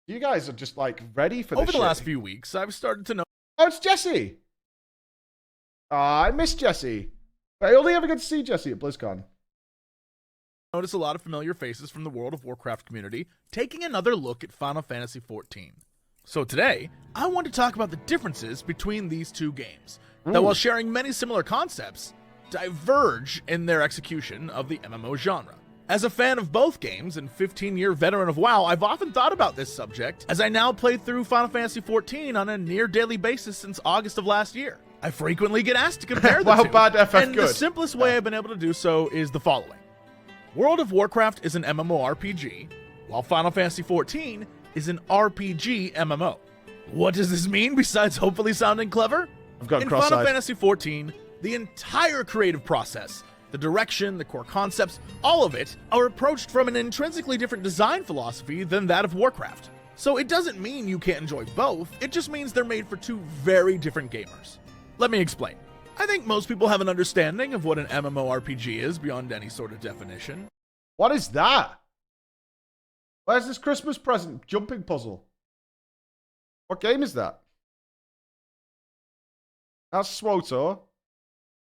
You guys are just like ready for this Over the shit. last few weeks, I've started to Oh, it's Jesse. I miss Jesse. I only ever get to see Jesse at BlizzCon. notice a lot of familiar faces from the World of Warcraft community taking another look at Final Fantasy XIV. So today, I want to talk about the differences between these two games, that while sharing many similar concepts, diverge in their execution of the MMO genre. As a fan of both games and 15-year veteran of WoW, I've often thought about this subject as I now play through Final Fantasy XIV on a near-daily basis since August of last year. I frequently get asked to compare the two, bad FF and good. the simplest way I've been able to do so is the following. World of Warcraft is an MMORPG, while Final Fantasy XIV is an RPG MMO. What does this mean besides hopefully sounding clever? I've got In cross-eyed. Final Fantasy XIV, the entire creative process, the direction, the core concepts, all of it, are approached from an intrinsically different design philosophy than that of Warcraft. So it doesn't mean you can't enjoy both, it just means they're made for two very different gamers. Let me explain. I think most people have an understanding of what an MMORPG is beyond any sort of definition. What is that? Where's this Christmas present jumping puzzle? What game is that? That's SWOTOR.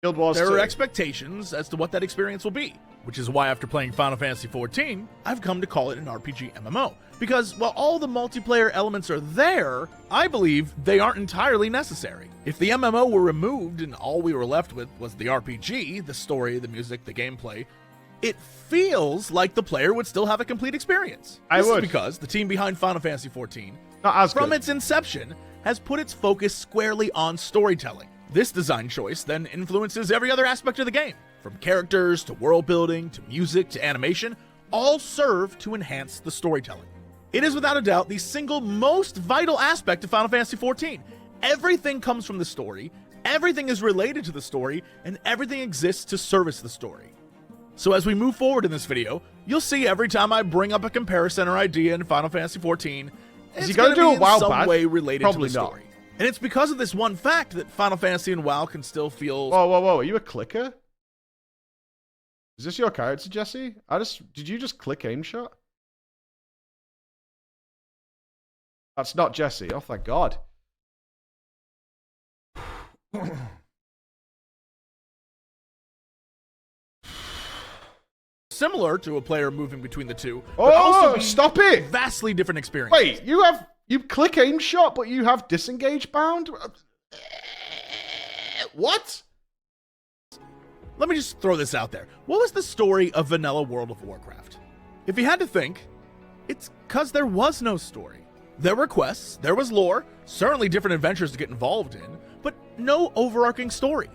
Guild Wars There 2. are expectations as to what that experience will be, which is why after playing Final Fantasy XIV, I've come to call it an RPG MMO. Because while all the multiplayer elements are there, I believe they aren't entirely necessary. If the MMO were removed and all we were left with was the RPG, the story, the music, the gameplay, it feels like the player would still have a complete experience. This is because the team behind Final Fantasy XIV, Not as from good. its inception, has put its focus squarely on storytelling. This design choice then influences every other aspect of the game, from characters to world building to music to animation, all serve to enhance the storytelling. It is without a doubt the single most vital aspect of Final Fantasy XIV. Everything comes from the story, everything is related to the story, and everything exists to service the story. So as we move forward in this video, you'll see every time I bring up a comparison or idea in Final Fantasy XIV, Is he it's gonna going to do be a in WoW some bad? way related Probably to the not. story. And it's because of this one fact that Final Fantasy and WoW can still feel... Whoa. Are you a clicker? Is this your character, Jesse? Did you just click aim shot? That's not Jesse. Oh, thank God. similar to a player moving between the two, but also Oh, be stop it! vastly different experiences. Wait, you click aim shot, but you have disengage bound? What? Let me just throw this out there. What was the story of vanilla World of Warcraft? If you had to think, it's because there was no story. There were quests, there was lore, certainly different adventures to get involved in, but no overarching story.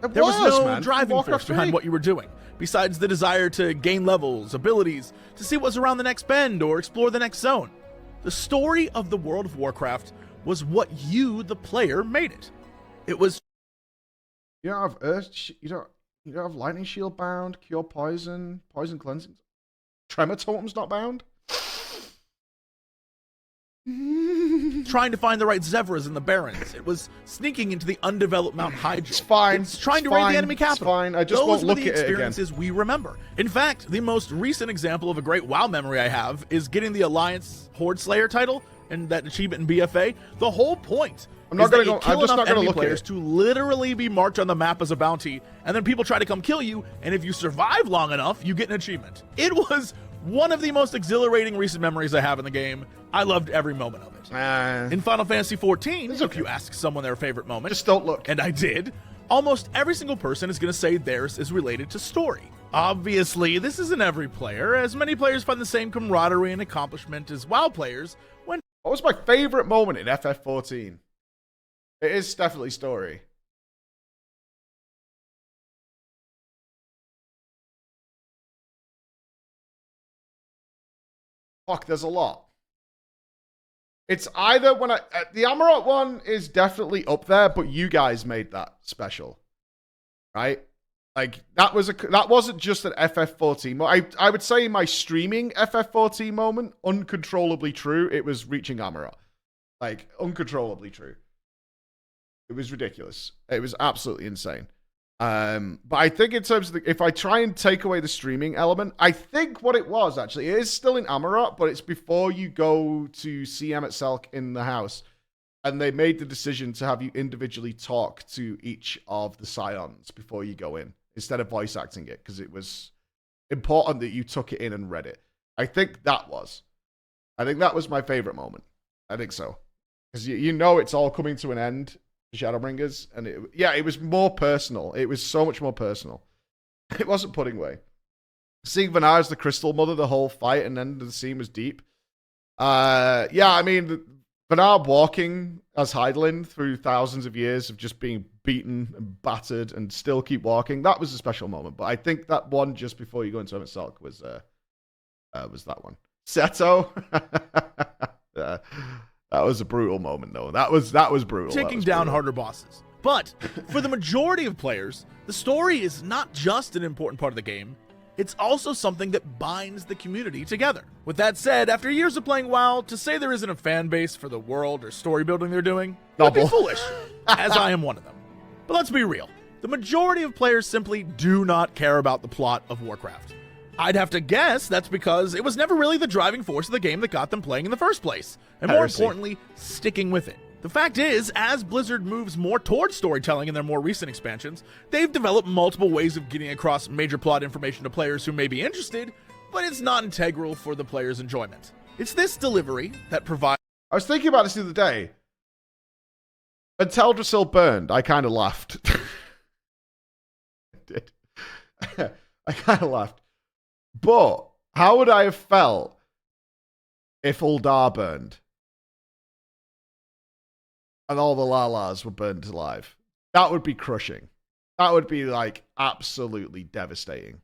There was no driving force behind what you were doing, besides the desire to gain levels, abilities, to see what's around the next bend or explore the next zone. The story of the World of Warcraft was what you, the player, made it. It was... You don't have you don't have lightning shield bound, cure poison, poison cleansing. Tremor totem's not bound. trying to find the right Zevras in the Barrens. It was sneaking into the undeveloped Mount Hydra. It's fine. It's trying It's to raid fine. the enemy capital. It's fine. I just Those won't were look the at it again. experiences we remember. In fact, the most recent example of a great WoW memory I have is getting the Alliance Horde Slayer title and that achievement in BFA. The whole point I'm not is that gonna you go- kill I'm just enough not gonna enemy look at players it. to literally be marked on the map as a bounty, and then people try to come kill you, and if you survive long enough, you get an achievement. It was one of the most exhilarating recent memories I have in the game. I loved every moment of it. In Final Fantasy XIV, It's if okay. you ask someone their favorite moment, Just don't look. and I did, almost every single person is going to say theirs is related to story. Obviously, this isn't every player, as many players find the same camaraderie and accomplishment as WoW players when What was my favorite moment in FF14? It is definitely story. Fuck, there's a lot. It's either when the Amarok one is definitely up there, but you guys made that special, right? Like that wasn't just an FF14. I would say my streaming FF14 moment, uncontrollably true. It was reaching Amarok, like uncontrollably true. It was ridiculous. It was absolutely insane. But I think in terms of if I try and take away the streaming element, I think what it was actually, it is still in Amarok, but it's before you go to see Emmett Selk in the house. And they made the decision to have you individually talk to each of the Scions before you go in, instead of voice acting it, because it was important that you took it in and read it. I think that was my favorite moment. I think so. Because you know it's all coming to an end, Shadowbringers, and it was more personal. It was so much more personal. It wasn't putting away. Seeing Vanar as the Crystal Mother, the whole fight and end of the scene was deep. I mean, Vanar walking as Hydaelyn through thousands of years of just being beaten and battered and still keep walking, that was a special moment. But I think that one just before you go into Emmett Selk was that one. Seto. That was a brutal moment, though. That was brutal. Taking down harder bosses. But for the majority of players, the story is not just an important part of the game, it's also something that binds the community together. With that said, after years of playing WoW, to say there isn't a fan base for the world or story building they're doing would be foolish, as I am one of them. But let's be real. The majority of players simply do not care about the plot of Warcraft. I'd have to guess that's because it was never really the driving force of the game that got them playing in the first place, and more importantly, sticking with it. The fact is, as Blizzard moves more towards storytelling in their more recent expansions, they've developed multiple ways of getting across major plot information to players who may be interested, but it's not integral for the player's enjoyment. It's this delivery that provides... I was thinking about this the other day. When Teldrassil burned, I kind of laughed. I did. I kind of laughed. But how would I have felt if Uldar burned and all the Lalas were burned alive? That would be crushing. That would be like absolutely devastating,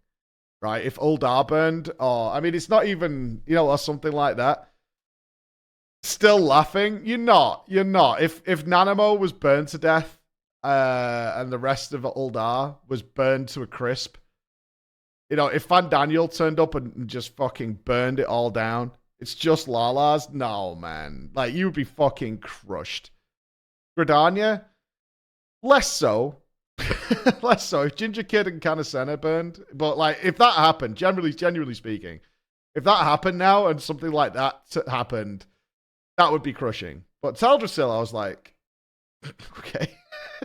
right? If Uldar burned, or I mean, it's not even, or something like that. Still laughing? You're not. If Nanamo was burned to death, and the rest of Uldar was burned to a crisp. If Van Daniel turned up and just fucking burned it all down, it's just Lalas? No, man. Like, you would be fucking crushed. Gridania? Less so. Less so. If Ginger Kid and Canacena burned. But, like, if that happened, genuinely speaking, if that happened now and something like that happened, that would be crushing. But Teldrassil, I was like, okay.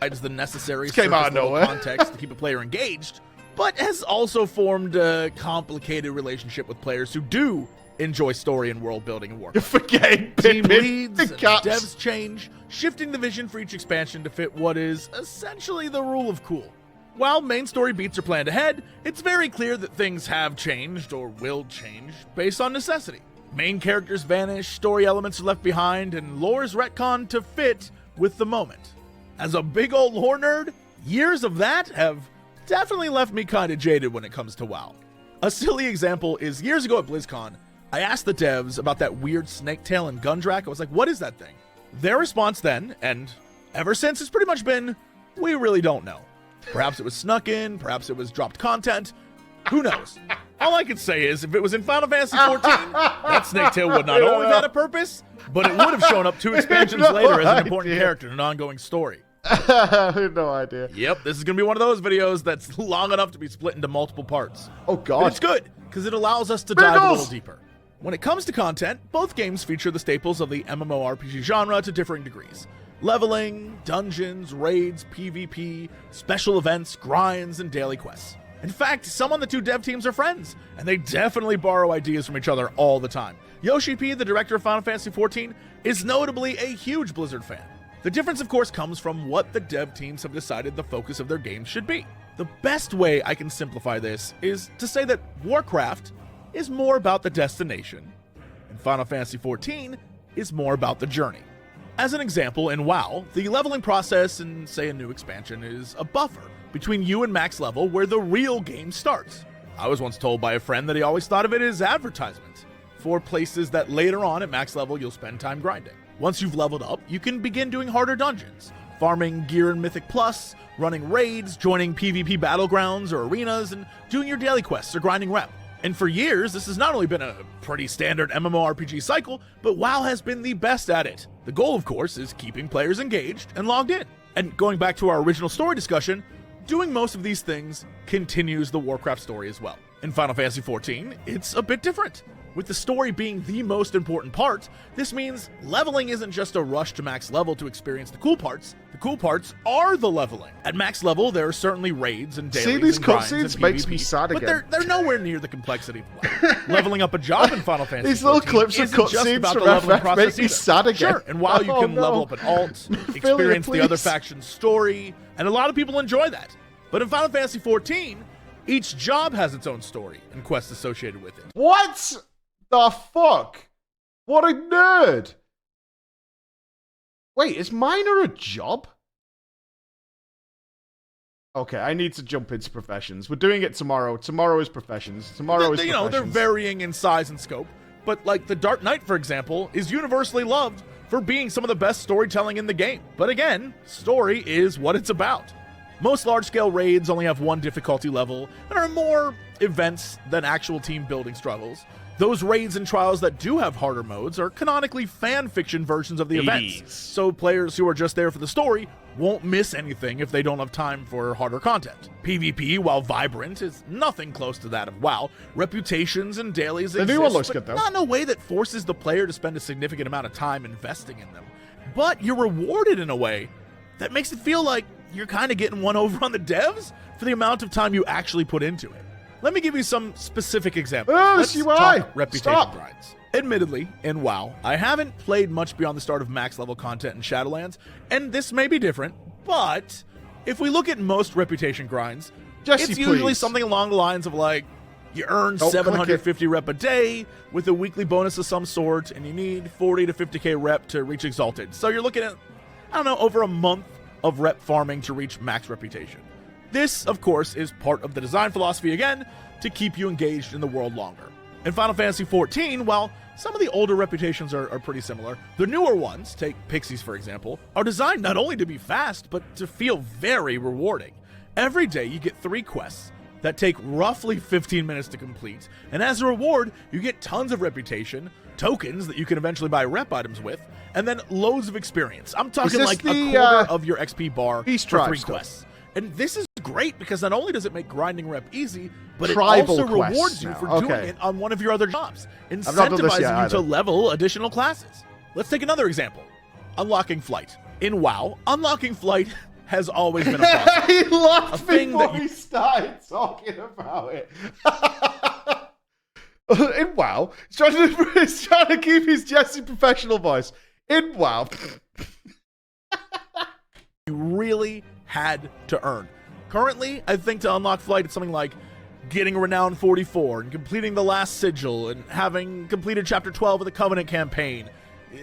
It's the necessary came out of nowhere. Context to keep a player engaged, but has also formed a complicated relationship with players who do enjoy story and world building and Warcraft. Forgetting Team leads, and devs change, shifting the vision for each expansion to fit what is essentially the rule of cool. While main story beats are planned ahead, it's very clear that things have changed or will change based on necessity. Main characters vanish, story elements are left behind, and lore is retconned to fit with the moment. As a big old lore nerd, years of that have definitely left me kind of jaded when it comes to WoW. A silly example is years ago at BlizzCon, I asked the devs about that weird snaketail and Gundrak. I was like, what is that thing? Their response then, and ever since, has pretty much been, we really don't know. Perhaps it was snuck in, perhaps it was dropped content, who knows? All I can say is, if it was in Final Fantasy XIV, that snaketail would not only have had a purpose, but it would have shown up 2 expansions later as an important character in an ongoing story. I have no idea. Yep, this is going to be one of those videos that's long enough to be split into multiple parts. Oh, God. But it's good, because it allows us to dive a little deeper. When it comes to content, both games feature the staples of the MMORPG genre to differing degrees. Leveling, dungeons, raids, PvP, special events, grinds, and daily quests. In fact, some on the 2 dev teams are friends, and they definitely borrow ideas from each other all the time. Yoshi P, the director of Final Fantasy XIV, is notably a huge Blizzard fan. The difference, of course, comes from what the dev teams have decided the focus of their games should be. The best way I can simplify this is to say that Warcraft is more about the destination, and Final Fantasy XIV is more about the journey. As an example, in WoW, the leveling process in, say, a new expansion is a buffer between you and max level where the real game starts. I was once told by a friend that he always thought of it as advertisement for places that later on at max level you'll spend time grinding. Once you've leveled up, you can begin doing harder dungeons, farming gear in Mythic Plus, running raids, joining PvP battlegrounds or arenas, and doing your daily quests or grinding rep. And for years, this has not only been a pretty standard MMORPG cycle, but WoW has been the best at it. The goal, of course, is keeping players engaged and logged in. And going back to our original story discussion, Doing most of these things continues the Warcraft story as well. In Final Fantasy XIV, it's a bit different. With the story being the most important part, this means leveling isn't just a rush to max level to experience the cool parts. The cool parts are the leveling. At max level, there are certainly raids and dailies. See, these and grinds cutscenes and makes PvP, me sad again. but they're nowhere near the complexity of WoW. Leveling up a job in Final Fantasy These little XIV clips of isn't just cutscenes about from the leveling FF process make me either. sad again. Sure, and while you Oh, can no. level up an alt, Affiliate, experience the other please. faction's story, and a lot of people enjoy that. But in Final Fantasy XIV, each job has its own story and quests associated with it. What the fuck? What a nerd. Wait, is minor a job? Okay, I need to jump into professions. We're doing it tomorrow. Tomorrow is professions. Tomorrow is You know, they're professions. varying in size and scope, but like the Dark Knight, for example, is universally loved for being some of the best storytelling in the game. But again, story is what it's about. Most large-scale raids only have one difficulty level and are more events than actual team-building struggles. Those raids and trials that do have harder modes are canonically fan fiction versions of the events, so players who are just there for the story won't miss anything if they don't have time for harder content. PvP, while vibrant, is nothing close to that of WoW. Reputations and dailies The exist, new one looks but good, though. not in a way that forces the player to spend a significant amount of time investing in them. But you're rewarded in a way that makes it feel like you're kind of getting one over on the devs for the amount of time you actually put into it. Let me give you some specific examples. Oh, Let's this UI. talk reputation Stop. grinds. Admittedly, in WoW, I haven't played much beyond the start of max level content in Shadowlands, and this may be different, but if we look at most reputation grinds, Jesse, it's usually please. something along the lines of like, you earn Don't click 750 rep a day with a weekly bonus of some sort, and you need 40 to 50k rep to reach Exalted. So you're looking at, I don't know, over a month of rep farming to reach max reputation. This, of course, is part of the design philosophy again, to keep you engaged in the world longer. In Final Fantasy XIV, while some of the older reputations are pretty similar, the newer ones, take Pixies for example, are designed not only to be fast, but to feel very rewarding. Every day you get 3 quests that take roughly 15 minutes to complete, and as a reward, you get tons of reputation, tokens that you can eventually buy rep items with, and then loads of experience. I'm talking this like the, a quarter of your XP bar Beast for Tribe 3 stuff? quests. And this is great because not only does it make grinding rep easy, but Tribal it also quests rewards you now. for Okay. doing it on one of your other jobs, not done this incentivizing yet you either. to level additional classes. Let's take another example. Unlocking Flight. In WoW, unlocking Flight has always been a process. He laughed A thing before that you- we started talking about it. In WoW, he's trying to keep his Jesse professional voice. In WoW, You really had to earn. Currently, I think to unlock Flight, it's something like getting Renown 44 and completing the last sigil and having completed Chapter 12 of the Covenant campaign,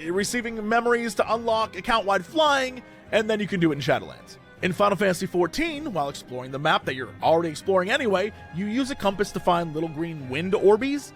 receiving memories to unlock account-wide flying, and then you can do it in Shadowlands. In Final Fantasy XIV, while exploring the map that you're already exploring anyway, you use a compass to find little green wind orbies,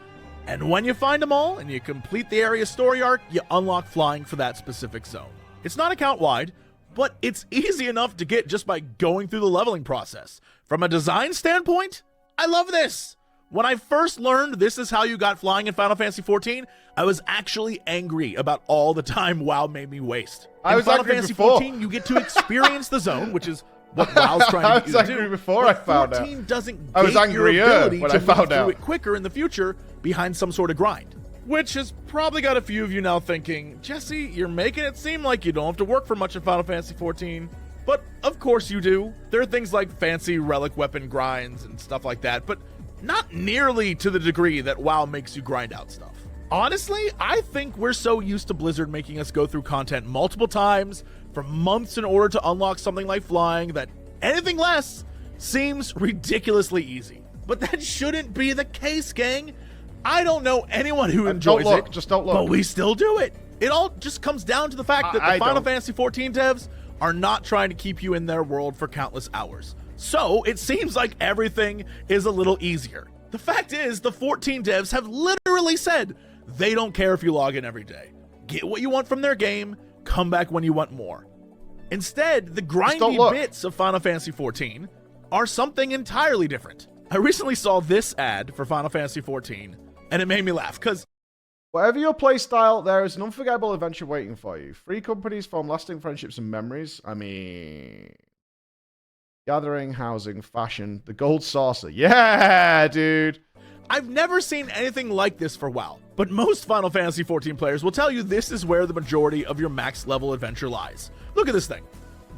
and when you find them all and you complete the area's story arc, you unlock flying for that specific zone. It's not account-wide, but it's easy enough to get just by going through the leveling process. From a design standpoint, I love this. When I first learned this is how you got flying in Final Fantasy XIV, I was actually angry about all the time WoW made me waste. I In was Final angry Fantasy before. XIV, you get to experience the zone, which is what WoW's trying to I get was you to angry do. before but I found out. 14 doesn't I was gate your angrier ability when to I found move through out. it quicker in the future behind some sort of grind. Which has probably got a few of you now thinking, Jesse, you're making it seem like you don't have to work for much in Final Fantasy XIV. But of course you do. There are things like fancy relic weapon grinds and stuff like that, but not nearly to the degree that WoW makes you grind out stuff. Honestly, I think we're so used to Blizzard making us go through content multiple times for months in order to unlock something like flying that anything less seems ridiculously easy. But that shouldn't be the case, gang. I don't know anyone who enjoys don't look, it, just don't look. but we still do it. It all just comes down to the fact that the I Final don't. Fantasy XIV devs are not trying to keep you in their world for countless hours. So it seems like everything is a little easier. The fact is, the 14 devs have literally said they don't care if you log in every day. Get what you want from their game, come back when you want more. Instead, the don't grindy look. bits of Final Fantasy XIV are something entirely different. I recently saw this ad for Final Fantasy XIV, and it made me laugh, because whatever your playstyle, there is an unforgettable adventure waiting for you. Free companies form lasting friendships and memories. I mean, Gathering, housing, fashion, the gold saucer. Yeah, dude. I've never seen anything like this for WoW, but most Final Fantasy XIV players will tell you this is where the majority of your max level adventure lies. Look at this thing.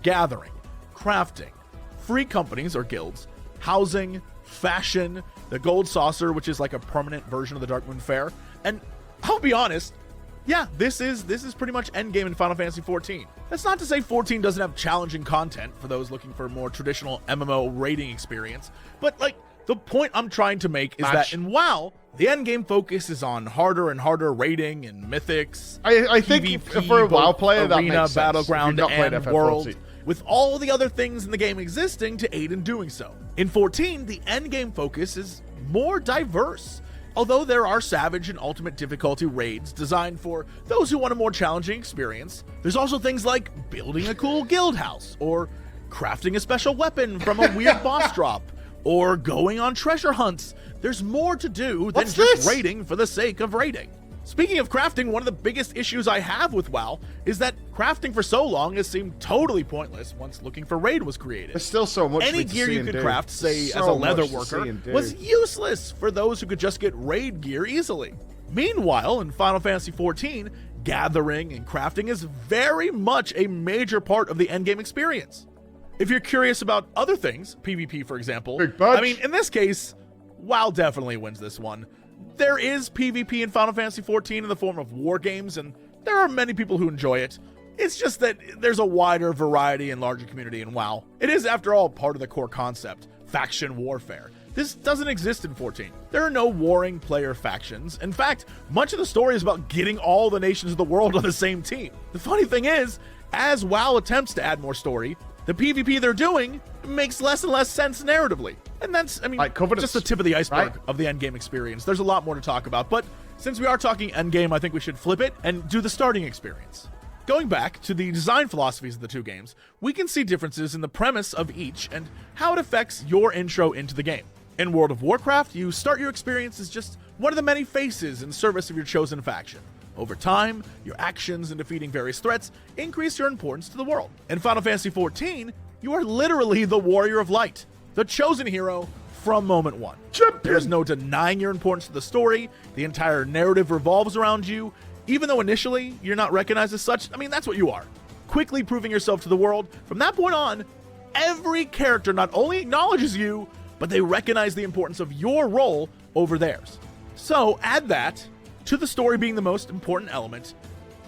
Gathering, crafting, free companies or guilds, housing, fashion, the gold saucer, which is like a permanent version of the Darkmoon Fair, and I'll be honest, yeah, this is pretty much endgame in Final Fantasy XIV. That's not to say 14 doesn't have challenging content for those looking for a more traditional MMO raiding experience, but like, the point I'm trying to make is that in WoW, the endgame focus is on harder and harder raiding and mythics. I think PvP, for a WoW player, that arena, makes sense. battleground, and FF14. world, with all the other things in the game existing to aid in doing so. In 14, the endgame focus is more diverse. Although there are Savage and Ultimate difficulty raids designed for those who want a more challenging experience, there's also things like building a cool guild house, or crafting a special weapon from a weird boss drop, or going on treasure hunts. There's more to do than just raiding for the sake of raiding. Speaking of crafting, one of the biggest issues I have with WoW is that crafting for so long has seemed totally pointless once Looking for Raid was created. There's still so much Any gear you could craft, say as a leather worker, was useless for those who could just get raid gear easily. Meanwhile, in Final Fantasy XIV, gathering and crafting is very much a major part of the endgame experience. If you're curious about other things, PvP for example, I mean, in this case, WoW definitely wins this one. There is PvP in Final Fantasy XIV in the form of war games, and there are many people who enjoy it. It's just that there's a wider variety and larger community in WoW. It is, after all, part of the core concept, faction warfare. This doesn't exist in 14. There are no warring player factions. In fact, much of the story is about getting all the nations of the world on the same team. The funny thing is, as WoW attempts to add more story, the PvP they're doing makes less and less sense narratively. And that's, I mean, just the tip of the iceberg of the endgame experience. There's a lot more to talk about, but since we are talking endgame, I think we should flip it and do the starting experience. Going back to the design philosophies of the two games, we can see differences in the premise of each and how it affects your intro into the game. In World of Warcraft, you start your experience as just one of the many faces in service of your chosen faction. Over time, your actions in defeating various threats increase your importance to the world. In Final Fantasy XIV, you are literally the Warrior of Light, the chosen hero from moment one. There's no denying your importance to the story. The entire narrative revolves around you. Even though initially you're not recognized as such, I mean, that's what you are. Quickly proving yourself to the world. From that point on, every character not only acknowledges you, but they recognize the importance of your role over theirs. So add that to the story being the most important element,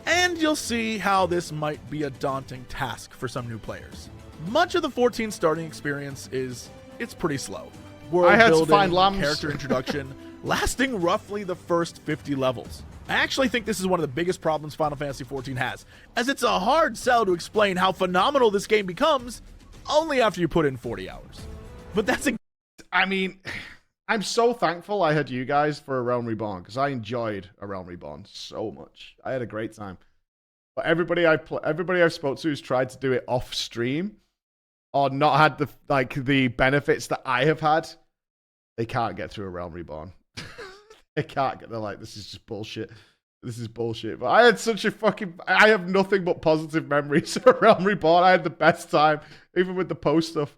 and you'll see how this might be a daunting task for some new players. Much of the 14 starting experience it's pretty slow. World building, character introduction, lasting roughly the first 50 levels. I actually think this is one of the biggest problems Final Fantasy XIV has, as it's a hard sell to explain how phenomenal this game becomes only after you put in 40 hours. But that's I mean, I'm so thankful I had you guys for A Realm Reborn, because I enjoyed A Realm Reborn so much. I had a great time. But everybody I've spoke to who's tried to do it off stream or not had the benefits that I have had, they can't get through A Realm Reborn. They can't get. They're like, this is just bullshit. This is bullshit. But I had such a I have nothing but positive memories of A Realm Reborn. I had the best time, even with the post stuff.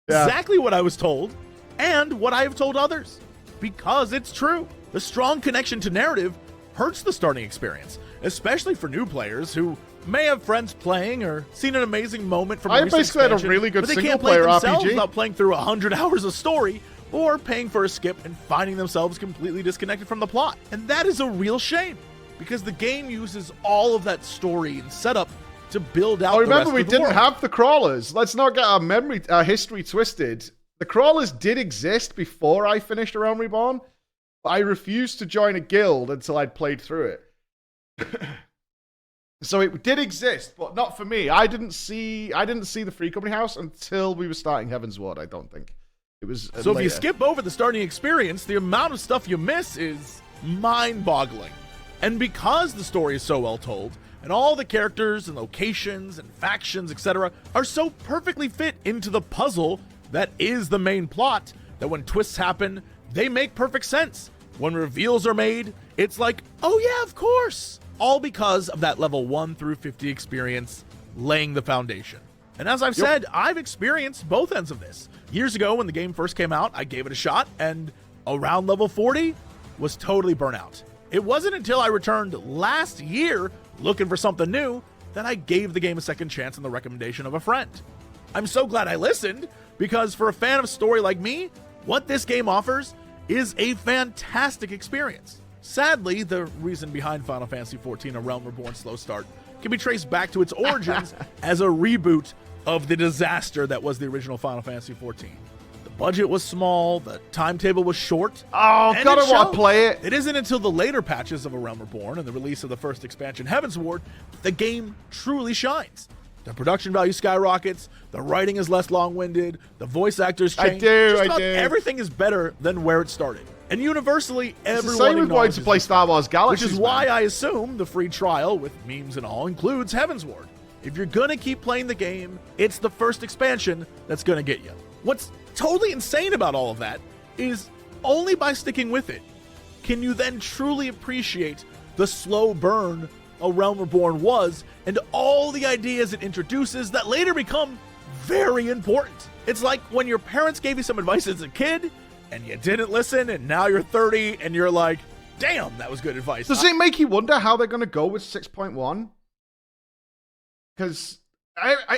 Yeah. Exactly what I was told, and what I have told others. Because it's true. The strong connection to narrative hurts the starting experience, especially for new players who may have friends playing or seen an amazing moment from a recent basically had a really good single-player RPG without playing through 100 hours of story, or paying for a skip and finding themselves completely disconnected from the plot. And that is a real shame, because the game uses all of that story and setup to build out the rest of the world. Remember, we didn't have the crawlers. Let's not get our history twisted. The crawlers did exist before I finished A Realm Reborn, but I refused to join a guild until I'd played through it. So it did exist, but not for me. I didn't see the Free Company House until we were starting Heaven's Ward, I don't think. It was so later. If you skip over the starting experience, the amount of stuff you miss is mind-boggling. And because the story is so well told, and all the characters and locations and factions, etc., are so perfectly fit into the puzzle that is the main plot, that when twists happen, they make perfect sense. When reveals are made, it's like, oh yeah, of course. All because of that level 1 through 50 experience laying the foundation. And as I've said, I've experienced both ends of this. Years ago, when the game first came out, I gave it a shot, and around level 40 was totally burnt out. It wasn't until I returned last year looking for something new that I gave the game a second chance on the recommendation of a friend. I'm so glad I listened, because for a fan of story like me, what this game offers is a fantastic experience. Sadly, the reason behind Final Fantasy XIV: A Realm Reborn's slow start can be traced back to its origins as a reboot of the disaster that was the original Final Fantasy XIV. The budget was small, the timetable was short. Oh, God, I want to play it. It isn't until the later patches of A Realm Reborn and the release of the first expansion, Heavensward, the game truly shines. The production value skyrockets, the writing is less long-winded, the voice actors change. Everything is better than where it started. And universally, everyone acknowledges to play Star Wars Galaxies, which is why I assume the free trial, with memes and all, includes Heavensward. If you're gonna keep playing the game, it's the first expansion that's gonna get you. What's totally insane about all of that is only by sticking with it can you then truly appreciate the slow burn A Realm Reborn was and all the ideas it introduces that later become very important. It's like when your parents gave you some advice as a kid and you didn't listen, and now you're 30 and you're like, damn, that was good advice. Does it make you wonder how they're going to go with 6.1? Because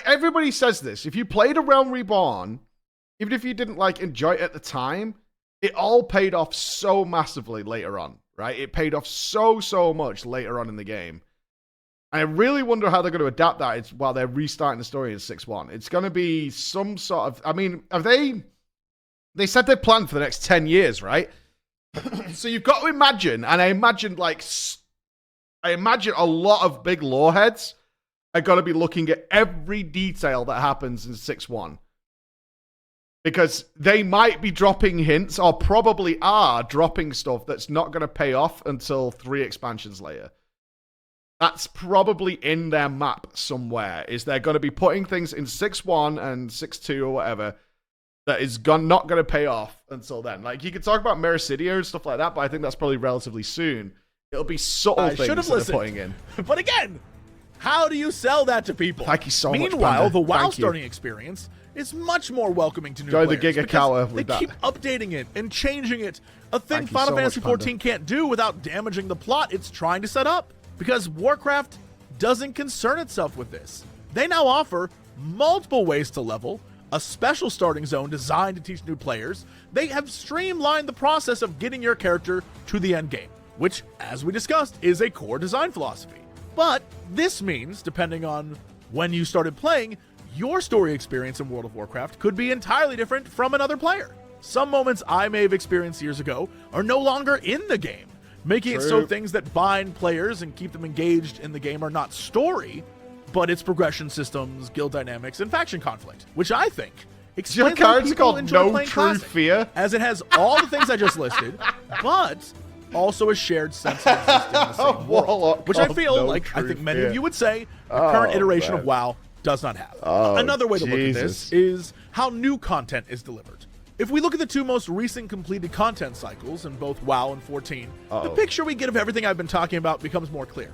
everybody says this. If you played A Realm Reborn, even if you didn't like enjoy it at the time, it all paid off so massively later on, right? It paid off so much later on in the game. I really wonder how they're going to adapt that while they're restarting the story in 6.1. It's going to be some sort of... I mean, have they said they planned for the next 10 years, right? So you've got to imagine, and I imagine a lot of big lore heads are going to be looking at every detail that happens in 6.1. Because they might be dropping hints, or probably are dropping stuff that's not going to pay off until 3 expansions later. That's probably in their map somewhere, is they're going to be putting things in 6.1 and 6.2 or whatever that is not going to pay off until then. Like, you could talk about Mericidia and stuff like that, but I think that's probably relatively soon. It'll be subtle things that they're putting in. But again, how do you sell that to people? Thank you so much, Meanwhile, the WoW starting experience is much more welcoming to new players. Enjoy the Giga Cower with they that. keep updating it and changing it. A thing Final Fantasy XIV can't do without damaging the plot it's trying to set up. Because Warcraft doesn't concern itself with this. They now offer multiple ways to level, a special starting zone designed to teach new players. They have streamlined the process of getting your character to the end game, which, as we discussed, is a core design philosophy. But this means, depending on when you started playing, your story experience in World of Warcraft could be entirely different from another player. Some moments I may have experienced years ago are no longer in the game, making it so things that bind players and keep them engaged in the game are not story, but it's progression systems, guild dynamics, and faction conflict, which I think explains why people enjoy playing Classic, fear, as it has all the things I just listed, but also a shared sense of existing in the same world, which I feel like, I think many of you would say, the current iteration of WoW does not have. Another way to look at this is how new content is delivered. If we look at the 2 most recent completed content cycles in both WoW and 14, the picture we get of everything I've been talking about becomes more clear.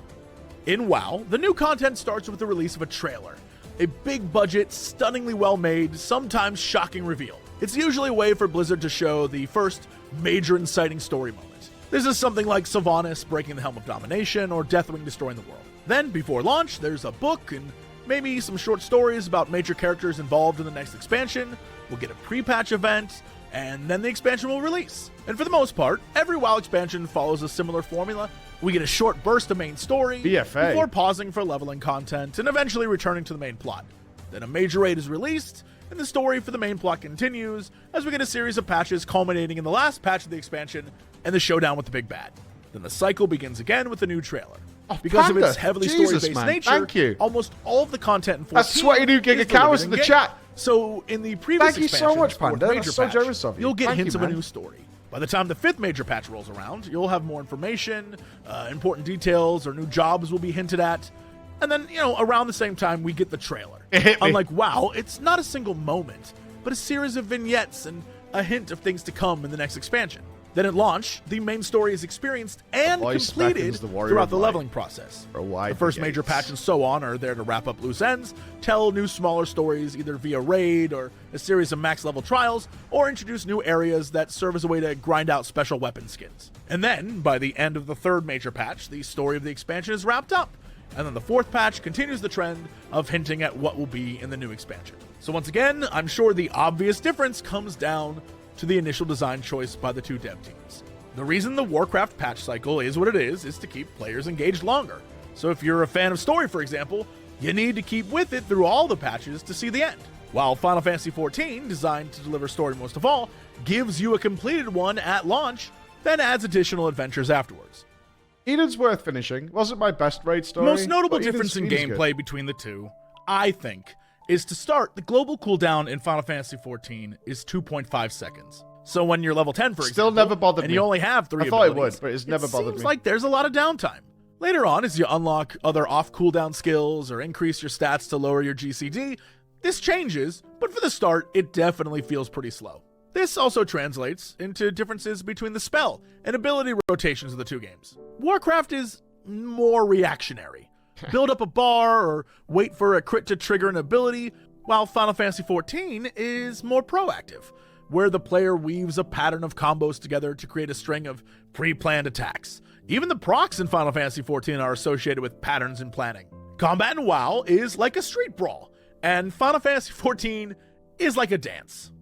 In WoW, the new content starts with the release of a trailer, a big budget, stunningly well made, sometimes shocking reveal. It's usually a way for Blizzard to show the first major inciting story moment. This is something like Sylvanas breaking the Helm of Domination or Deathwing destroying the world. Then, before launch, there's a book and maybe some short stories about major characters involved in the next expansion. We'll get a pre-patch event, and then the expansion will release. And for the most part, every WoW expansion follows a similar formula. We get a short burst of main story before pausing for leveling content and eventually returning to the main plot. Then a major raid is released, and the story for the main plot continues as we get a series of patches culminating in the last patch of the expansion and the showdown with the big bad. Then the cycle begins again with a new trailer. Because of its heavily story-based nature, almost all of the content in 14 That's sweaty new Giga Cows in the chat. So in the previous so much, Panda. That's so generous of you. You'll get hints of a new story. By the time the 5th major patch rolls around, you'll have more information, important details or new jobs will be hinted at. And then, around the same time, we get the trailer. Unlike WoW, it's not a single moment, but a series of vignettes and a hint of things to come in the next expansion. Then at launch, the main story is experienced and completed throughout the leveling process. The first major patch and so on are there to wrap up loose ends, tell new smaller stories either via raid or a series of max level trials, or introduce new areas that serve as a way to grind out special weapon skins. And then, by the end of the third major patch, the story of the expansion is wrapped up. And then the fourth patch continues the trend of hinting at what will be in the new expansion. So once again, I'm sure the obvious difference comes down to the initial design choice by the two dev teams. The reason the Warcraft patch cycle is what it is to keep players engaged longer. So if you're a fan of story, for example, you need to keep with it through all the patches to see the end. While Final Fantasy XIV, designed to deliver story most of all, gives you a completed one at launch, then adds additional adventures afterwards. Eden's worth finishing. Wasn't my best raid story. Most notable difference in gameplay between the two, I think, is to start, the global cooldown in Final Fantasy XIV is 2.5 seconds. So when you're level 10, for example, still never bothered and me. you only have 3 I thought it abilities, would, but it's never bothered me. Seems like there's a lot of downtime. Later on, as you unlock other off-cooldown skills or increase your stats to lower your GCD, this changes, but for the start, it definitely feels pretty slow. This also translates into differences between the spell and ability rotations of the two games. Warcraft is more reactionary. Build up a bar or wait for a crit to trigger an ability, while Final Fantasy XIV is more proactive, where the player weaves a pattern of combos together to create a string of pre-planned attacks. Even the procs in Final Fantasy XIV are associated with patterns and planning. Combat in WoW is like a street brawl, and Final Fantasy XIV is like a dance.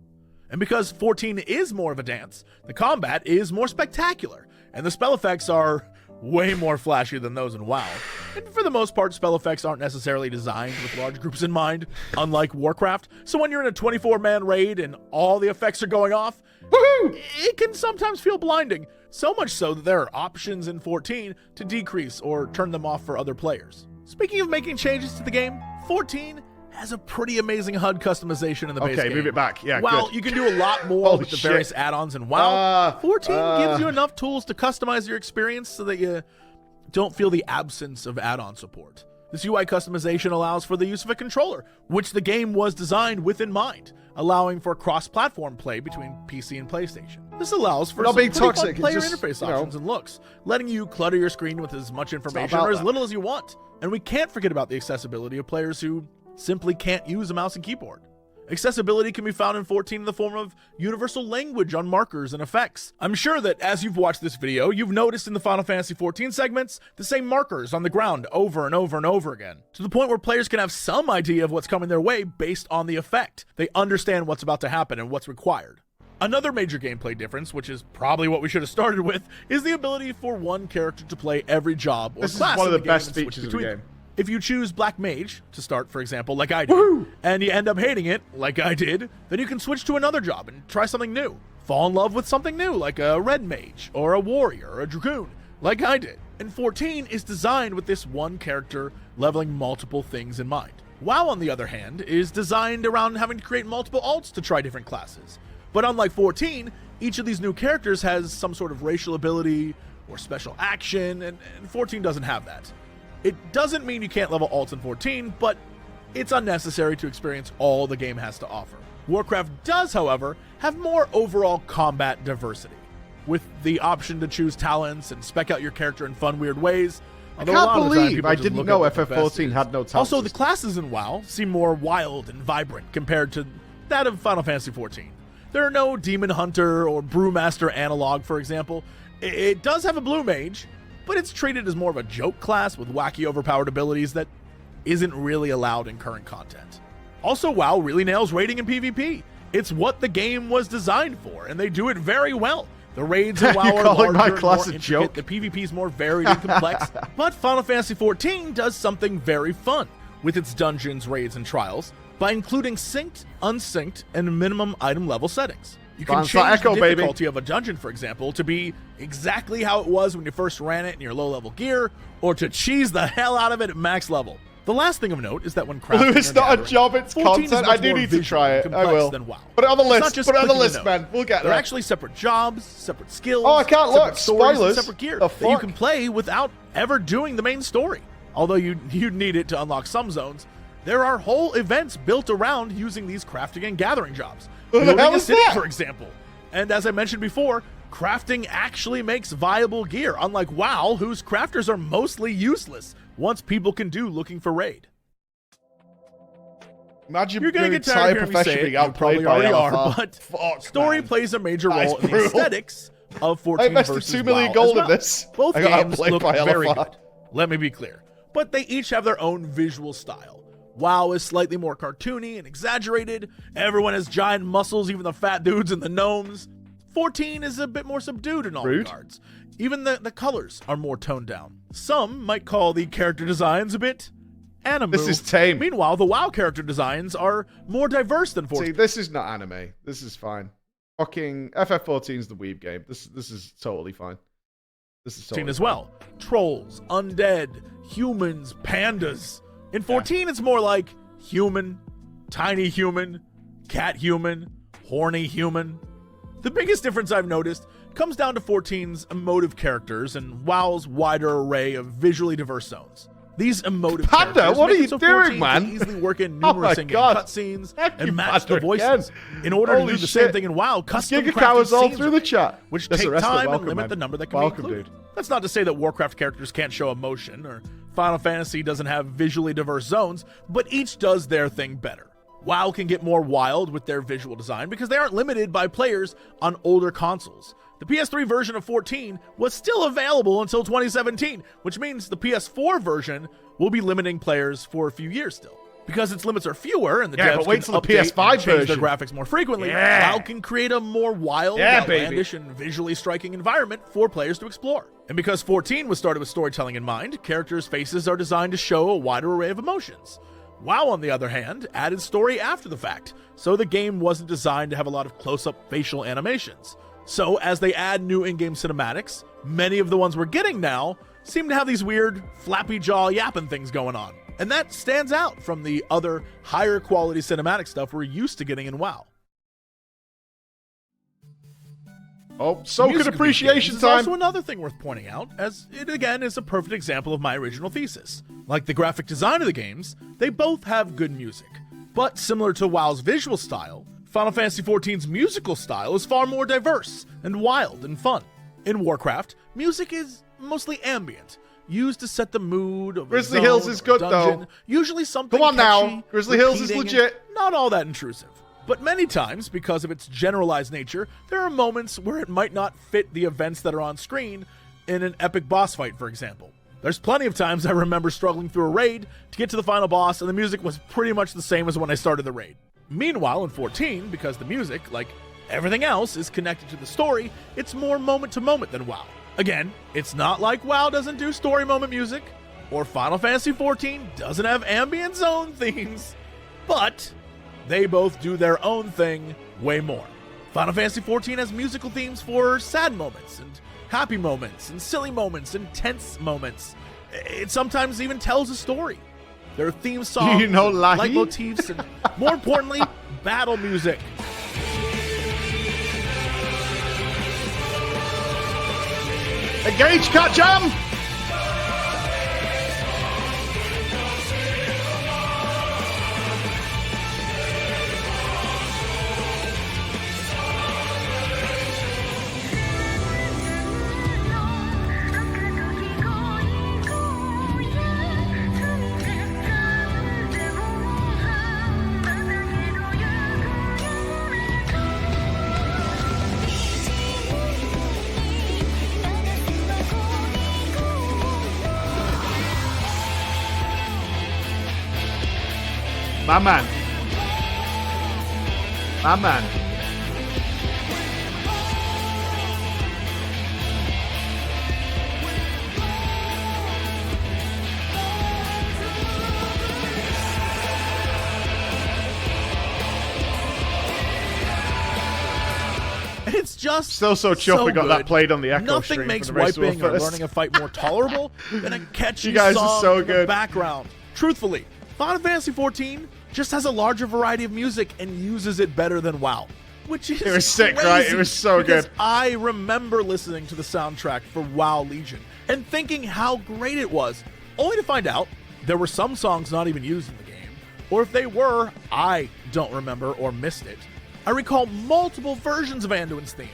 And because 14 is more of a dance, the combat is more spectacular, and the spell effects are way more flashy than those in WoW. And for the most part, spell effects aren't necessarily designed with large groups in mind, unlike Warcraft. So when you're in a 24-man raid and all the effects are going off, woohoo! It can sometimes feel blinding. So much so that there are options in 14 to decrease or turn them off for other players. Speaking of making changes to the game, 14 has a pretty amazing HUD customization in the base game. Okay, move it back. Yeah, While good. you can do a lot more with the various add-ons in WoW, 14 gives you enough tools to customize your experience so that you don't feel the absence of add-on support. This UI customization allows for the use of a controller, which the game was designed with in mind, allowing for cross-platform play between PC and PlayStation. This allows for some pretty fun player interface options and looks, letting you clutter your screen with as much information or as little as you want. And we can't forget about the accessibility of players who simply can't use a mouse and keyboard. Accessibility can be found in 14 in the form of universal language on markers and effects. I'm sure that as you've watched this video, you've noticed in the Final Fantasy XIV segments the same markers on the ground over and over and over again, to the point where players can have some idea of what's coming their way based on the effect. They understand what's about to happen and what's required. Another major gameplay difference, which is probably what we should have started with, is the ability for one character to play every job or class. This is one of the best features of the game. If you choose Black Mage to start, for example, like I did, and you end up hating it, like I did, then you can switch to another job and try something new. Fall in love with something new, like a Red Mage, or a Warrior, or a Dragoon, like I did. And 14 is designed with this one character leveling multiple things in mind. WoW, on the other hand, is designed around having to create multiple alts to try different classes. But unlike 14, each of these new characters has some sort of racial ability or special action, and 14 doesn't have that. It doesn't mean you can't level alts in 14, but it's unnecessary to experience all the game has to offer. Warcraft does, however, have more overall combat diversity, with the option to choose talents and spec out your character in fun, weird ways. I can't believe I didn't know FF14 had no talents. Also, the classes in WoW seem more wild and vibrant compared to that of Final Fantasy XIV. There are no Demon Hunter or Brewmaster analog, for example. It does have a Blue Mage, but it's treated as more of a joke class with wacky overpowered abilities that isn't really allowed in current content. Also, WoW really nails raiding and PvP. It's what the game was designed for, and they do it very well. The raids in WoW are larger and more intricate, the PvP is more varied and complex, but Final Fantasy XIV does something very fun with its dungeons, raids, and trials by including synced, unsynced, and minimum item level settings. You can change the difficulty of a dungeon, for example, to be exactly how it was when you first ran it in your low-level gear, or to cheese the hell out of it at max level. The last thing of note is that when crafting it's not a job, it's content. I do need to try it. I will. Put it on the list. Put it on the list, man. We'll get there. They're actually separate jobs, separate skills. Oh, I can't look. Spoilers. Separate gear that you can play without ever doing the main story. Although you'd need it to unlock some zones, there are whole events built around using these crafting and gathering jobs. Building a city, for example. And as I mentioned before, Crafting actually makes viable gear, unlike WoW, whose crafters are mostly useless once people can do looking for raid. Imagine You're gonna your get tired entire of hearing me say profession it, being you outplayed probably by already are, LFR. but Fuck, story man. plays a major That is role in the brutal. aesthetics of I 14 invested versus 2 million WoW gold as well. in this. Both I got games outplayed look by very LFR. good. Let me be clear. But they each have their own visual style. WoW is slightly more cartoony and exaggerated. Everyone has giant muscles, even the fat dudes and the gnomes. 14 is a bit more subdued in all regards. Even the colors are more toned down. Some might call the character designs a bit anime. This is tame. Meanwhile, the WoW character designs are more diverse than 14. See, this is not anime. This is fine. Fucking FF14 is the weeb game. This is totally fine. This is totally as well. Trolls, undead, humans, pandas. In 14, it's more like human, tiny human, cat human, horny human. The biggest difference I've noticed comes down to 14's emotive characters and WoW's wider array of visually diverse zones. These emotive Panda, characters what are make you it so doing, 14 man? can easily work in Oh numerous my in-game God. cutscenes Thank you, and match the Panda, voices. again. In order to Holy do the shit. same thing in WoW, custom Giga crafted cows all scenes through are the made, chat. which Yes, take the rest of it. time and Welcome, limit man. the number that can Welcome, be included. dude. That's not to say that Warcraft characters can't show emotion or Final Fantasy doesn't have visually diverse zones, but each does their thing better. WoW can get more wild with their visual design because they aren't limited by players on older consoles. The PS3 version of 14 was still available until 2017, which means the PS4 version will be limiting players for a few years still. Because its limits are fewer and the devs but wait can till the update PS5 and change their version. graphics more frequently, Yeah. WoW can create a more wild, Yeah, baby. outlandish, and visually striking environment for players to explore. And because 14 was started with storytelling in mind, characters' faces are designed to show a wider array of emotions. WoW, on the other hand, added story after the fact, so the game wasn't designed to have a lot of close-up facial animations. So as they add new in-game cinematics, many of the ones we're getting now seem to have these weird flappy jaw yapping things going on. And that stands out from the other higher quality cinematic stuff we're used to getting in WoW. Oh, so Music good of these appreciation games time. is also another thing worth pointing out, as it again is a perfect example of my original thesis. Like the graphic design of the games, they both have good music. But similar to WoW's visual style, Final Fantasy XIV's musical style is far more diverse and wild and fun. In Warcraft, music is mostly ambient, used to set the mood of Grizzly a Hills zone is or good, dungeon, though. usually something Come on catchy, now. Grizzly Hills is repeating, legit. and not all that intrusive. But many times, because of its generalized nature, there are moments where it might not fit the events that are on screen in an epic boss fight, for example. There's plenty of times I remember struggling through a raid to get to the final boss, and the music was pretty much the same as when I started the raid. Meanwhile, in 14, because the music, like everything else, is connected to the story, it's more moment-to-moment than WoW. Again, it's not like WoW doesn't do story moment music, or Final Fantasy XIV doesn't have ambient zone themes, but they both do their own thing way more. Final Fantasy XIV has musical themes for sad moments and happy moments and silly moments and tense moments. It sometimes even tells a story. There are theme songs, leitmotifs, and more importantly, battle music. Engage, cat jam! My man. My man. It's just Still so chuffed we got good. that played on the Echo Nothing stream makes for the race to wiping or first. learning a fight more tolerable than a catchy You guys are song so in the good. background. Truthfully, Final Fantasy XIV just has a larger variety of music and uses it better than WoW. Which is It was sick, crazy, right? It was so because good. I remember listening to the soundtrack for WoW Legion and thinking how great it was, only to find out there were some songs not even used in the game, or if they were, I don't remember or missed it. I recall multiple versions of Anduin's theme,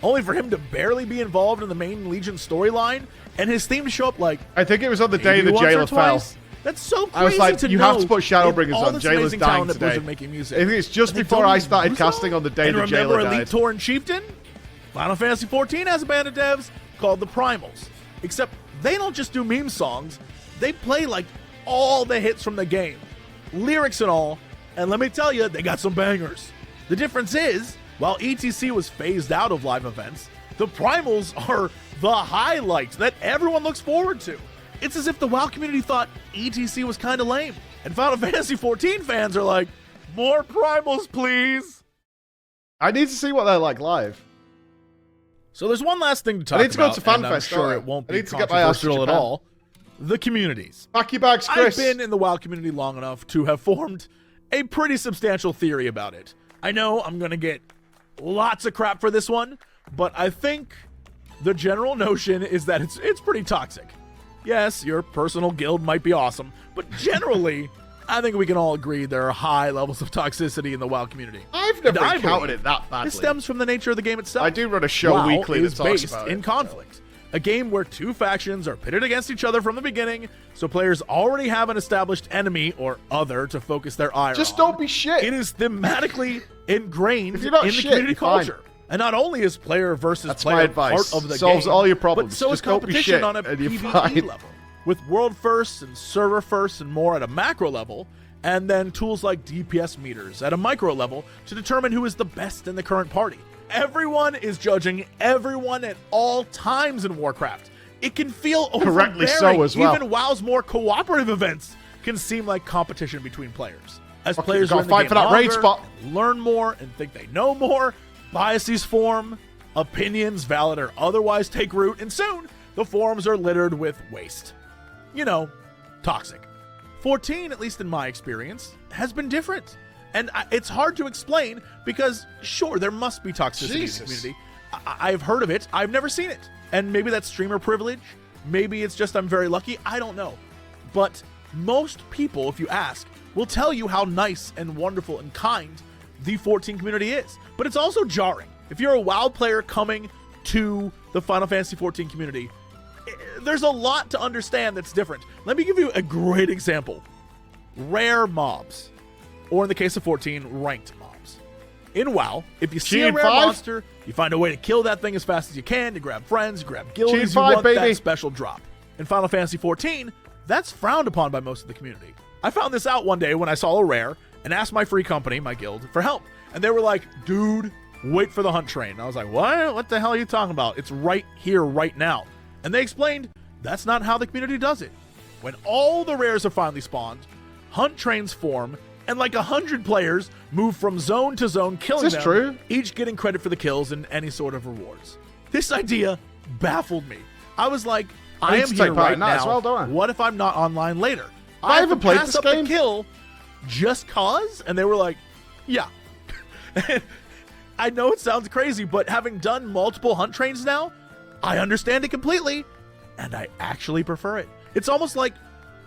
only for him to barely be involved in the main Legion storyline, and his theme to show up like I think it was on the day the once or jailer fell. twice. That's so crazy. I was like, to you know have to put Shadowbringers all on. this Jailer's amazing dying talent that today. Blizzard making music. I think it's just And they before don't I use started Muso? casting on the day And the remember jailer Elite died. Tauren Chieftain? Final Fantasy XIV has a band of devs called the Primals. Except they don't just do meme songs. They play like all the hits from the game. Lyrics and all. And let me tell you, they got some bangers. The difference is, while ETC was phased out of live events, the Primals are the highlights that everyone looks forward to. It's as if the WoW community thought ETC was kind of lame. And Final Fantasy XIV fans are like, more Primals, please. I need to see what they're like live. So there's one last thing to talk about. I need to go to FanFest, and I'm sure don't I? it won't I be need to get my ass to controversial at Japan. all. The communities. Pack your bags, Chris. I've been in the WoW community long enough to have formed a pretty substantial theory about it. I know I'm going to get lots of crap for this one, but I think the general notion is that it's pretty toxic. Yes, your personal guild might be awesome, but generally, I think we can all agree there are high levels of toxicity in the WoW community. I've never And I encountered believe it that badly. This stems from the nature of the game itself. I do run a show WoW weekly is that talks based about in it. conflict. A game where two factions are pitted against each other from the beginning, so players already have an established enemy or other to focus their ire Just on. don't be shit. It is thematically ingrained If you're not in the shit, community you're fine. culture. And not only is player versus That's my player advice. part of the Solves game, all your problems. but so is Just don't be competition shit, on a and you're PvE fine. level. With world firsts and server firsts and more at a macro level, and then tools like DPS meters at a micro level to determine who is the best in the current party. Everyone is judging everyone at all times in Warcraft. It can feel Correctly so overbearing. as well. Even WoW's more cooperative events can seem like competition between players. As Okay, players gotta are in the fight game for that raid longer, spot. learn more, and think they know more, biases form, opinions, valid or otherwise, take root, and soon the forums are littered with waste. You know, toxic. 14, at least in my experience, has been different. And it's hard to explain because, sure, there must be toxicity in the community. I've heard of it. I've never seen it. And maybe that's streamer privilege. Maybe it's just I'm very lucky. I don't know. But most people, if you ask, will tell you how nice and wonderful and kind the 14 community is. But it's also jarring. If you're a WoW player coming to the Final Fantasy 14 community, there's a lot to understand that's different. Let me give you a great example. Rare mobs. Or in the case of 14, ranked mobs. In WoW, if you see a rare monster, you find a way to kill that thing as fast as you can, you grab friends, you grab guilds, you want that special drop. In Final Fantasy 14, that's frowned upon by most of the community. I found this out one day when I saw a rare and asked my free company, my guild, for help. And they were like, dude, wait for the hunt train. And I was like, what? What the hell are you talking about? It's right here, right now. And they explained, that's not how the community does it. When all the rares are finally spawned, hunt trains form, and like 100 players move from zone to zone, killing them, true? each getting credit for the kills and any sort of rewards. This idea baffled me. I was like, I am here right now. As well, don't I? What if I'm not online later? I haven't played this up game. The kill just cause? And they were like, yeah. I know it sounds crazy, but having done multiple hunt trains now, I understand it completely, and I actually prefer it. It's almost like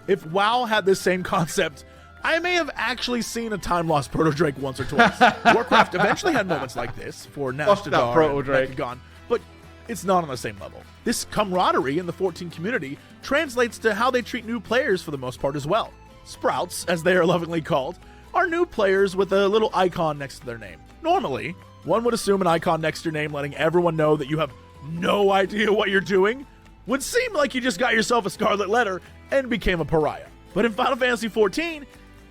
if WoW had this same concept, I may have actually seen a time lost Proto Drake once or twice. Warcraft eventually had moments like this for Nashtadar and Mechagon, but it's not on the same level. This camaraderie in the 14 community translates to how they treat new players for the most part as well. Sprouts, as they are lovingly called, are new players with a little icon next to their name. Normally, one would assume an icon next to your name letting everyone know that you have no idea what you're doing would seem like you just got yourself a scarlet letter and became a pariah. But in Final Fantasy XIV,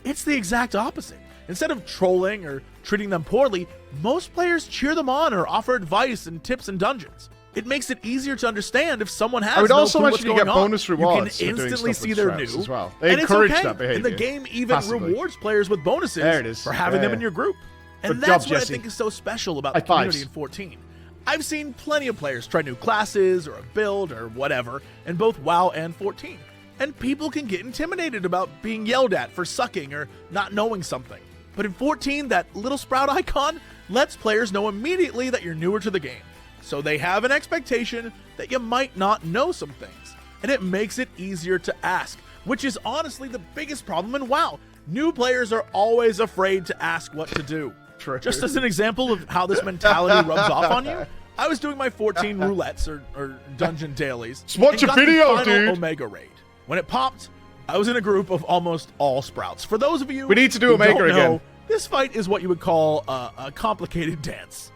it's the exact opposite. Instead of trolling or treating them poorly, most players cheer them on or offer advice and tips in dungeons. It makes it easier to understand if someone has no clue what's going on. Bonus rewards. You can instantly see their new, as well. They and encourage it's okay. that behavior. And the game even rewards players with bonuses for having them in your group. And Good that's job, what Jesse. I think is so special about the community in 14. I've seen plenty of players try new classes or a build or whatever in both WoW and 14. And people can get intimidated about being yelled at for sucking or not knowing something. But in 14, that little sprout icon lets players know immediately that you're newer to the game. So they have an expectation that you might not know some things. And it makes it easier to ask, which is honestly the biggest problem in WoW. New players are always afraid to ask what to do. True. Just as an example of how this mentality rubs off on you, I was doing my 14 roulettes or dungeon dailies. Just watch and a got the video, final dude. Omega raid. When it popped, I was in a group of almost all Sprouts. For those of you We need to do who Omega don't know, again. this fight is what you would call a complicated dance.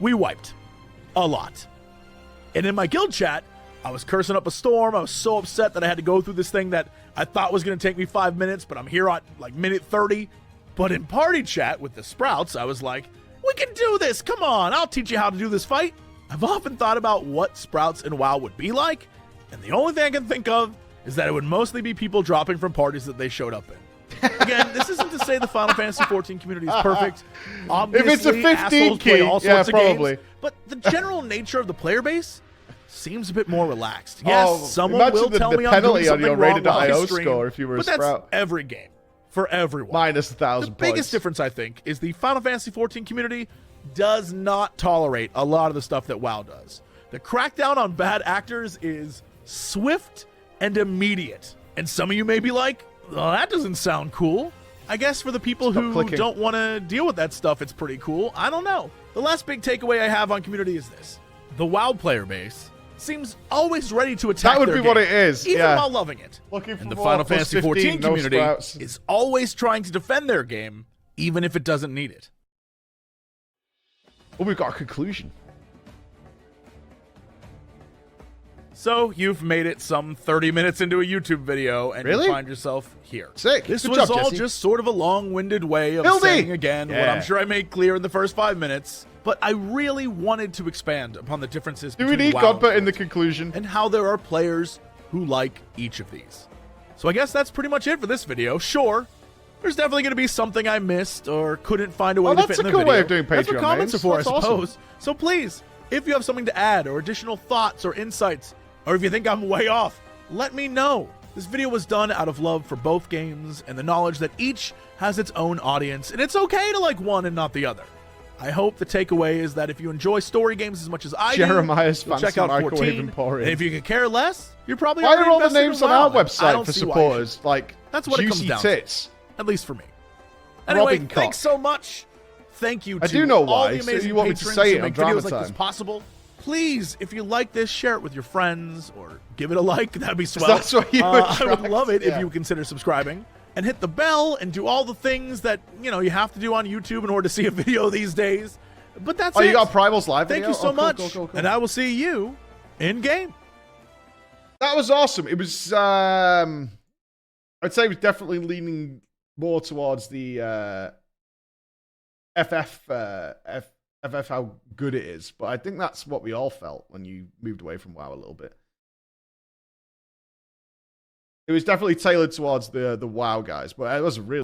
We wiped a lot. And in my guild chat, I was cursing up a storm. I was so upset that I had to go through this thing that I thought was going to take me 5 minutes, but I'm here at like minute 30. But in party chat with the Sprouts, I was like, we can do this. Come on, I'll teach you how to do this fight. I've often thought about what Sprouts in WoW would be like, and the only thing I can think of is that it would mostly be people dropping from parties that they showed up in. Again, this isn't to say the Final Fantasy XIV community is perfect. Obviously, If it's a 15 assholes key, play all sorts of probably. games, but the general nature of the player base seems a bit more relaxed. Yes, someone imagine will tell me I'm doing penalty on something your wrong rated while I IO stream, score if you were a but that's Sprout. every game for everyone. Minus 1,000 The points. biggest difference, I think, is the Final Fantasy XIV community does not tolerate a lot of the stuff that WoW does. The crackdown on bad actors is swift and immediate. And some of you may be like, well, that doesn't sound cool. I guess for the people Stop who clicking. don't want to deal with that stuff, it's pretty cool. I don't know. The last big takeaway I have on community is this. The WoW player base seems always ready to attack That would their be what game, it is, even yeah. while loving it. Looking for And the more Final plus Fantasy 15, XIV no community Sprouts. is always trying to defend their game, even if it doesn't need it. Oh, we've got a conclusion. So you've made it some 30 minutes into a YouTube video, and Really? you find yourself here. Sick. This Good was job, all Jesse. just sort of a long-winded way of Hildy! saying again what Yeah. I'm sure I made clear in the first 5 minutes. But I really wanted to expand upon the differences Do we between need WoW Godpa in the and conclusion? and how there are players who like each of these. So I guess that's pretty much it for this video. Sure, there's definitely going to be something I missed or couldn't find a way Oh, to that's fit in a the cool video. way of doing That's what Patreon, comments man. are for, That's I awesome. suppose. So please, if you have something to add or additional thoughts or insights, or if you think I'm way off, let me know. This video was done out of love for both games and the knowledge that each has its own audience, and it's okay to like one and not the other. I hope the takeaway is that if you enjoy story games as much as I Jeremiah's do, you'll fancy check out microwave 14. emporium. And if you could care less, you're probably Why already are all the invested in names on WoW. our I website don't for see why you should. supporters? Like, That's what it comes juicy down to. tits. At least for me. Anyway, Robbing thanks cock. so much. Thank you to I do know all why, the so amazing you want me to patrons say who it on make Drama videos like this Time. possible. Please, if you like this, share it with your friends or give it a like. That'd be swell. That's what you I would attract, love it yeah. if you would consider subscribing and hit the bell and do all the things that you have to do on YouTube in order to see a video these days. But that's Oh, it. you got Primal's live Thank video? you so Oh, cool, much, cool, cool, cool. and I will see you in game. That was awesome. It was, I'd say it was definitely leaning more towards the FF how good it is. But I think that's what we all felt when you moved away from WoW a little bit. It was definitely tailored towards the WoW guys, but it was really